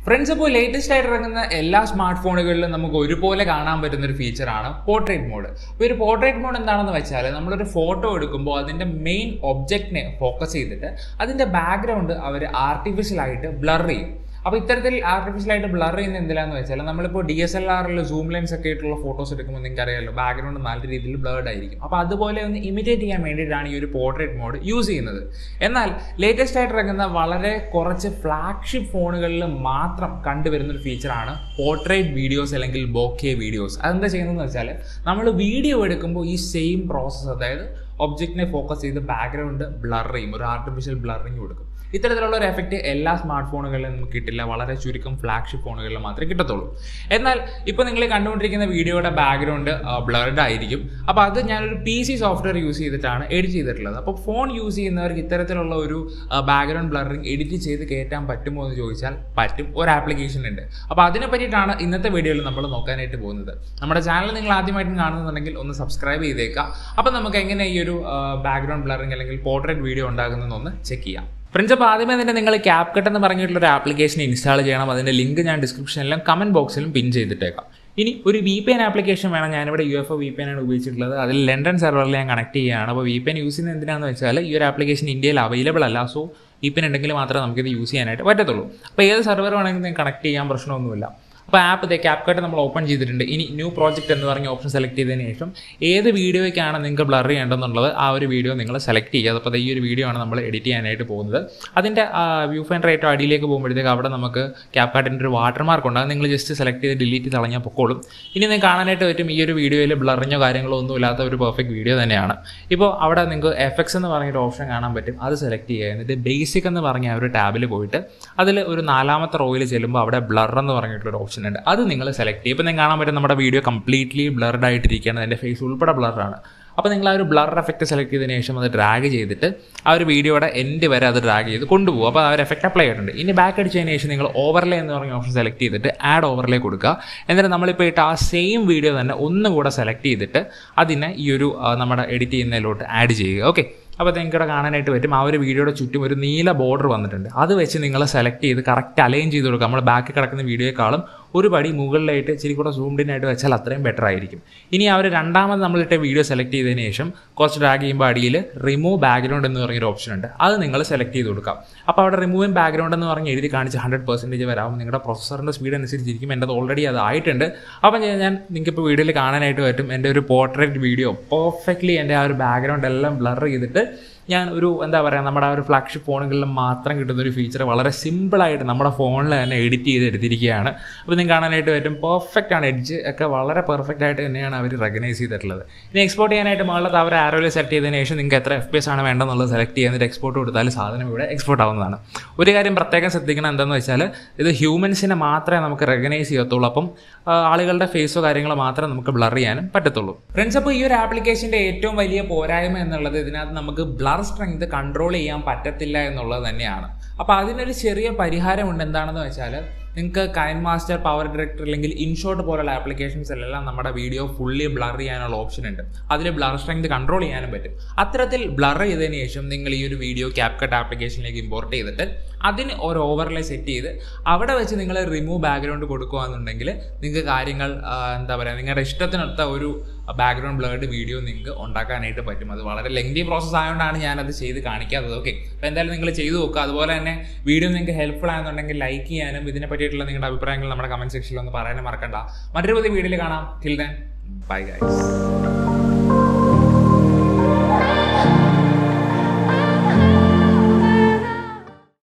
Friends, ഇപ്പോൾ latest ആയിട്ട് ഇറങ്ങുന്ന എല്ലാ സ്മാർട്ട് ഫോണുകളിലും നമുക്ക് ഒരുപോലെ കാണാൻ പറ്റുന്ന ഒരു ഫീച്ചറാണ് പോർട്രേറ്റ് മോഡ്. അപ്പോൾ ഒരു പോർട്രേറ്റ് മോഡ് എന്താണെന്ന് വെച്ചാൽ നമ്മളൊരു ഫോട്ടോ എടുക്കുമ്പോൾ അതിൻ്റെ മെയിൻ ഒബ്ജക്റ്റിനെ ഫോക്കസ് ചെയ്തിട്ട് അതിൻ്റെ ബാക്ക്ഗ്രൗണ്ട് അവർ ആർട്ടിഫിഷ്യലായിട്ട് ബ്ലർ ചെയ്യും. അപ്പോൾ ഇത്തരത്തിൽ ആർട്ടിഫിഷ്യലായിട്ട് ബ്ലർ ചെയ്യുന്ന എന്തിനാന്ന് വെച്ചാൽ നമ്മളിപ്പോൾ DSLR സൂം ലെൻസ് ഒക്കെ ആയിട്ടുള്ള ഫോട്ടോസ് എടുക്കുമ്പോൾ നിങ്ങൾക്ക് അറിയാമല്ലോ, ബാക്ക്ഗ്രൗണ്ട് നല്ല രീതിയിൽ ബ്ലർഡ് ആയിരിക്കും. അപ്പോൾ അതുപോലെ ഒന്ന് ഇമിറ്റേറ്റ് ചെയ്യാൻ വേണ്ടിയിട്ടാണ് ഈ ഒരു പോർട്രേറ്റ് മോഡ് യൂസ് ചെയ്യുന്നത്. എന്നാൽ ലേറ്റസ്റ്റ് ആയിട്ട് ഇറങ്ങുന്ന വളരെ കുറച്ച് ഫ്ലാഗ്ഷിപ്പ് ഫോണുകളിൽ മാത്രം കണ്ടുവരുന്ന ഒരു ഫീച്ചറാണ് പോർട്രേറ്റ് വീഡിയോസ് അല്ലെങ്കിൽ ബോക്കെ വീഡിയോസ്. അതെന്താ ചെയ്യുന്നതെന്ന് വെച്ചാൽ നമ്മൾ വീഡിയോ എടുക്കുമ്പോൾ ഈ സെയിം പ്രോസസ്സ്, അതായത് ഒബ്ജക്റ്റിനെ ഫോക്കസ് ചെയ്ത് ബാക്ക്ഗ്രൗണ്ട് ബ്ലർ ചെയ്യും, ഒരു ആർട്ടിഫിഷ്യൽ ബ്ലറിങ് കൊടുക്കും. ഇത്തരത്തിലുള്ള ഒരു എഫക്റ്റ് എല്ലാ സ്മാർട്ട് ഫോണുകളിലും നമുക്ക് കിട്ടില്ല, വളരെ ചുരുക്കം ഫ്ലാഗ്ഷിപ്പ് ഫോണുകളിൽ മാത്രമേ കിട്ടത്തുള്ളൂ. എന്നാൽ ഇപ്പോൾ നിങ്ങൾ കണ്ടുകൊണ്ടിരിക്കുന്ന വീഡിയോയുടെ ബാക്ക്ഗ്രൗണ്ട് ബ്ലർഡ് ആയിരിക്കും. അപ്പോൾ അത് ഞാനൊരു PC സോഫ്റ്റ്വെയർ യൂസ് ചെയ്തിട്ടാണ് എഡിറ്റ് ചെയ്തിട്ടുള്ളത്. അപ്പോൾ ഫോൺ യൂസ് ചെയ്യുന്നവർക്ക് ഇത്തരത്തിലുള്ള ഒരു ബാക്ക്ഗ്രൗണ്ട് ബ്ലറിങ് എഡിറ്റ് ചെയ്ത് കയറ്റാൻ പറ്റുമോ എന്ന് ചോദിച്ചാൽ പറ്റും. ഒരു ആപ്ലിക്കേഷൻ ഉണ്ട്. അപ്പോൾ അതിനെ പറ്റിയിട്ടാണ് ഇന്നത്തെ വീഡിയോയിൽ നമ്മൾ നോക്കാനായിട്ട് പോകുന്നത്. നമ്മുടെ ചാനൽ നിങ്ങൾ ആദ്യമായിട്ടും കാണുന്നുണ്ടെങ്കിൽ ഒന്ന് സബ്സ്ക്രൈബ് ചെയ്തേക്കാം. അപ്പോൾ നമുക്ക് എങ്ങനെ ഈ ഒരു ബാക്ക്ഗ്രൗണ്ട് ബ്ലറിങ് അല്ലെങ്കിൽ പോർട്രേറ്റ് വീഡിയോ ഉണ്ടാകുന്നതെന്നൊന്ന് ചെക്ക് ചെയ്യാം. ഫ്രണ്ട്സ്, അപ്പോൾ ആദ്യമേ തന്നെ നിങ്ങൾ CapCut എന്ന് പറഞ്ഞിട്ടുള്ളൊരു ആപ്ലിക്കേഷൻ ഇൻസ്റ്റാൾ ചെയ്യണം. അതിൻ്റെ ലിങ്ക് ഞാൻ ഡിസ്ക്രിപ്ഷനിലും കമൻറ്റ് ബോക്സിലും പിൻ ചെയ്തിട്ടേക്കാം. ഇനി ഒരു VPN ആപ്ലിക്കേഷൻ വേണം. ഞാനിവിടെ UFO VPN ആണ് ഉപയോഗിച്ചിട്ടുള്ളത്. അതിൽ ലണ്ടൻ സെർവറിൽ ഞാൻ കണക്ട് ചെയ്യുകയാണ്. അപ്പോൾ VPN യൂസ് ചെയ്യുന്നത് എന്തിനാണെന്ന് വെച്ചാൽ ഈ ഒരു ആപ്ലിക്കേഷൻ ഇന്ത്യയിൽ അവൈലബിൾ അല്ല. സോ VPN ഉണ്ടെങ്കിൽ മാത്രമേ നമുക്കിത് യൂസ് ചെയ്യാനായിട്ട് പറ്റത്തുള്ളൂ. അപ്പോൾ ഏത് സെർവർ വേണമെങ്കിലും നിങ്ങൾക്ക് കണക്ട് ചെയ്യാൻ പ്രശ്നമൊന്നുമില്ല. അപ്പോൾ ആപ്പ് CapCut നമ്മൾ ഓപ്പൺ ചെയ്തിട്ടുണ്ട്. ഇനി ന്യൂ പ്രോജക്റ്റ് എന്ന് പറഞ്ഞ ഓപ്ഷൻ സെലക്ട് ചെയ്തതിന് ശേഷം ഏത് വീഡിയോയ്ക്കാണ് നിങ്ങൾക്ക് ബ്ലർ ചെയ്യേണ്ടതെന്നുള്ളത് ആ ഒരു വീഡിയോ നിങ്ങൾ സെലക്ട് ചെയ്യുക. അപ്പോൾ ഈ ഒരു വീഡിയോ ആണ് നമ്മൾ എഡിറ്റ് ചെയ്യാനായിട്ട് പോകുന്നത്. അതിൻ്റെ വ്യൂ ഫൈൻഡർ ഏറ്റവും അടിയിലേക്ക് പോകുമ്പോഴത്തേക്ക് അവിടെ നമുക്ക് CapCutൻ്റെ ഒരു വാട്ടർമാർക്ക് ഉണ്ട്. അത് നിങ്ങൾ ജസ്റ്റ് സെലക്ട് ചെയ്ത് ഡിലീറ്റ് കളഞ്ഞാൽ പൊക്കോളും. ഇനി നിങ്ങൾക്ക് കാണാനായിട്ട് പറ്റും ഈ ഒരു വീഡിയോയിൽ ബ്ലറിഞ്ഞോ കാര്യങ്ങളോ ഒന്നും ഇല്ലാത്ത ഒരു പെർഫെക്റ്റ് വീഡിയോ തന്നെയാണ്. ഇപ്പോൾ അവിടെ നിങ്ങൾക്ക് FX എന്ന് പറഞ്ഞൊരു ഓപ്ഷൻ കാണാൻ പറ്റും. അത് സെലക്ട് ചെയ്യുക. എന്നിട്ട് ബേസിക് എന്ന് പറഞ്ഞ ആ ഒരു ടാബിൽ പോയിട്ട് അതിൽ ഒരു 4ാമത്തെ റോയിൽ ചെല്ലുമ്പോൾ അവിടെ ബ്ലർ എന്ന് പറഞ്ഞിട്ടുള്ളൊരു ഓപ്ഷൻ ഉണ്ട്. അത് നിങ്ങൾ സെലക്ട് ചെയ്യും. ഇപ്പോൾ നിങ്ങൾക്ക് കാണാൻ പറ്റും നമ്മുടെ വീഡിയോ കംപ്ലീറ്റ്ലി ബ്ലർഡ് ആയിട്ടിരിക്കുകയാണ്. എൻ്റെ ഫേസ് ഉൾപ്പെടെ ബ്ലറാണ്. അപ്പോൾ നിങ്ങൾ ആ ഒരു ബ്ലർ എഫക്റ്റ് സെലക്ട് ചെയ്തതിന് ശേഷം അത് ഡ്രാഗ് ചെയ്തിട്ട് ആ ഒരു വീഡിയോയുടെ എൻഡ് വരെ അത് ഡ്രാഗ് ചെയ്ത് കൊണ്ടുപോകും. അപ്പോൾ ആ ഒരു എഫക്റ്റ് അപ്ലൈ ചെയ്തിട്ടുണ്ട്. ഇനി ബാക്ക് അടിച്ചതിന് ശേഷം നിങ്ങൾ ഓവർലേ എന്ന് പറഞ്ഞ ഓപ്ഷൻ സെലക്ട് ചെയ്തിട്ട് ആഡ് ഓവർലേ കൊടുക്കുക. എന്നിട്ട് നമ്മളിപ്പോൾ ഇട്ട് ആ സെയിം വീഡിയോ തന്നെ ഒന്നുകൂടെ സെലക്ട് ചെയ്തിട്ട് അതിനെ ഈ ഒരു നമ്മുടെ എഡിറ്റ് ചെയ്യുന്നതിലോട്ട് ആഡ് ചെയ്യുക. ഓക്കെ, അപ്പോൾ നിങ്ങൾക്ക് ഇവിടെ കാണാനായിട്ട് പറ്റും ആ ഒരു വീഡിയോയുടെ ചുറ്റും ഒരു നീല ബോർഡർ വന്നിട്ടുണ്ട്. അത് വെച്ച് നിങ്ങൾ സെലക്ട് ചെയ്ത് കറക്റ്റ് അലൈൻ ചെയ്ത് കൊടുക്കുക. നമ്മൾ ബാക്കിൽ കിടക്കുന്ന വീഡിയോയെക്കാളും ഒരു പടി മുകളിലായിട്ട് ഇച്ചിരി കൂടെ സൂംഡ് ഇൻ ആയിട്ട് വെച്ചാൽ അത്രയും ബെറ്റർ ആയിരിക്കും. ഇനി ആ ഒരു രണ്ടാമത് നമ്മളിട്ട വീഡിയോ സെലക്ട് ചെയ്തതിന് ശേഷം കുറച്ച് ഡ്രാഗ് ചെയ്യുമ്പോൾ അടിയിൽ റിമൂവ് ബാക്ക്ഗ്രൗണ്ട് എന്ന് പറഞ്ഞൊരു ഓപ്ഷൻ ഉണ്ട്. അത് നിങ്ങൾ സെലക്ട് ചെയ്ത് കൊടുക്കാം. അപ്പോൾ അവിടെ റിമൂവ് ബാക്ക്ഗ്രൗണ്ട് എന്ന് പറഞ്ഞ് എഴുതി കാണിച്ച് 100% വരാവും. നിങ്ങളുടെ പ്രൊസസ്സറിൻ്റെ സ്പീഡ് അനുസരിച്ചിരിക്കും. എൻ്റെ ഓൾറെഡി അത് ആയിട്ടുണ്ട്. അപ്പം ഞാൻ നിങ്ങൾക്കിപ്പോൾ വീഡിയോയിൽ കാണാനായിട്ട് പറ്റും എൻ്റെ ഒരു പോർട്രേറ്റ് വീഡിയോ പെർഫെക്റ്റ്ലി എൻ്റെ ആ ഒരു ബാക്ക്ഗ്രൗണ്ട് എല്ലാം ബ്ലർ ചെയ്തിട്ട് ഞാൻ ഒരു എന്താ പറയുക, നമ്മുടെ ആ ഒരു ഫ്ലാഗ്ഷിപ്പ് ഫോണുകളിൽ മാത്രം കിട്ടുന്ന ഒരു ഫീച്ചർ വളരെ സിമ്പിളായിട്ട് നമ്മുടെ ഫോണിൽ തന്നെ എഡിറ്റ് ചെയ്ത് എടുത്തിരിക്കുകയാണ്. അപ്പോൾ നിങ്ങൾക്ക് കാണാനായിട്ട് പറ്റും പെർഫെക്റ്റ് ആണ്. എഡ്ജ് ഒക്കെ വളരെ പെർഫെക്റ്റ് ആയിട്ട് തന്നെയാണ് അവർ റെക്കഗ്നൈസ് ചെയ്തിട്ടുള്ളത്. ഇനി എക്സ്പോർട്ട് ചെയ്യാനായിട്ട് മുകളിലത്തെ അവർ ആരോയിൽ സെലക്ട് ചെയ്തതിന് ശേഷം നിങ്ങൾക്ക് എത്ര FPS ആണ് വേണ്ടതെന്നുള്ളത് സെലക്ട് ചെയ്യുന്നിട്ട് എക്സ്പോർട്ട് കൊടുത്താൽ സാധനം ഇവിടെ എക്സ്പോർട്ട് ആവുന്നതാണ്. ഒരു കാര്യം പ്രത്യേകം ശ്രദ്ധിക്കണം എന്താണെന്ന് വെച്ചാൽ ഇത് ഹ്യൂമൻസിനെ മാത്രമേ നമുക്ക് റെക്കഗ്നൈസ് ചെയ്യത്തുള്ളൂ. അപ്പം ആളുകളുടെ ഫേസോ കാര്യങ്ങളോ മാത്രമേ നമുക്ക് ബ്ലർ ചെയ്യാനും പറ്റത്തുള്ളൂ. ഫ്രണ്ട്സ്, അപ്പോൾ ഈ ഒരു ആപ്ലിക്കേഷൻ്റെ ഏറ്റവും വലിയ പോരായ്മ എന്നുള്ളത് ഇതിനകത്ത് നമുക്ക് ബ്ലർ സ്ട്രെങ്ത് കൺട്രോൾ ചെയ്യാൻ പറ്റത്തില്ല എന്നുള്ളത് തന്നെയാണ്. അപ്പോൾ അതിനൊരു ചെറിയ പരിഹാരമുണ്ട്. എന്താണെന്ന് വെച്ചാൽ നിങ്ങൾക്ക് കൈൻ മാസ്റ്റർ, പവർ ഡയറക്ടർ അല്ലെങ്കിൽ ഇൻഷോട്ട് പോലുള്ള ആപ്ലിക്കേഷൻസിലെല്ലാം നമ്മുടെ വീഡിയോ ഫുള്ളി ബ്ലർ ചെയ്യാനുള്ള ഓപ്ഷൻ ഉണ്ട്. അതിൽ ബ്ലർ സ്ട്രെങ്ത് കൺട്രോൾ ചെയ്യാനും പറ്റും. അത്തരത്തിൽ ബ്ലർ ചെയ്തതിന് ശേഷം നിങ്ങൾ ഈ ഒരു വീഡിയോ CapCut ആപ്ലിക്കേഷനിലേക്ക് ഇമ്പോർട്ട് ചെയ്തിട്ട് അതിന് ഒരു ഓവർലേ സെറ്റ് ചെയ്ത് അവിടെ വെച്ച് നിങ്ങൾ റിമൂവ് ബാക്ക്ഗ്രൗണ്ട് കൊടുക്കുകയെന്നുണ്ടെങ്കിൽ നിങ്ങൾക്ക് കാര്യങ്ങൾ എന്താ പറയുക, നിങ്ങളുടെ ഇഷ്ടത്തിനൊത്ത ഒരു ബാക്ക്ഗ്രൗണ്ട് ബ്ലർഡ് വീഡിയോ നിങ്ങൾക്ക് ഉണ്ടാക്കാനായിട്ട് പറ്റും. അത് വളരെ ലെങ്തി പ്രോസസ്സ് ആയതുകൊണ്ടാണ് ഞാനത് ചെയ്ത് കാണിക്കാത്തത്. ഓക്കെ, അപ്പോൾ എന്തായാലും നിങ്ങൾ ചെയ്ത് നോക്കുക. അതുപോലെ തന്നെ വീഡിയോ നിങ്ങൾക്ക് ഹെൽപ്ഫുൾ ആണെന്നുണ്ടെങ്കിൽ ലൈക്ക് ചെയ്യാനും ഇതിനെ പറ്റിയിട്ടുള്ള നിങ്ങളുടെ അഭിപ്രായങ്ങൾ നമ്മുടെ കമൻറ്റ് സെക്ഷനിൽ ഒന്ന് പറയാനും മറക്കണ്ട. മറ്റൊരു പുതിയ വീഡിയോയിൽ കാണാം. Till then, bye guys.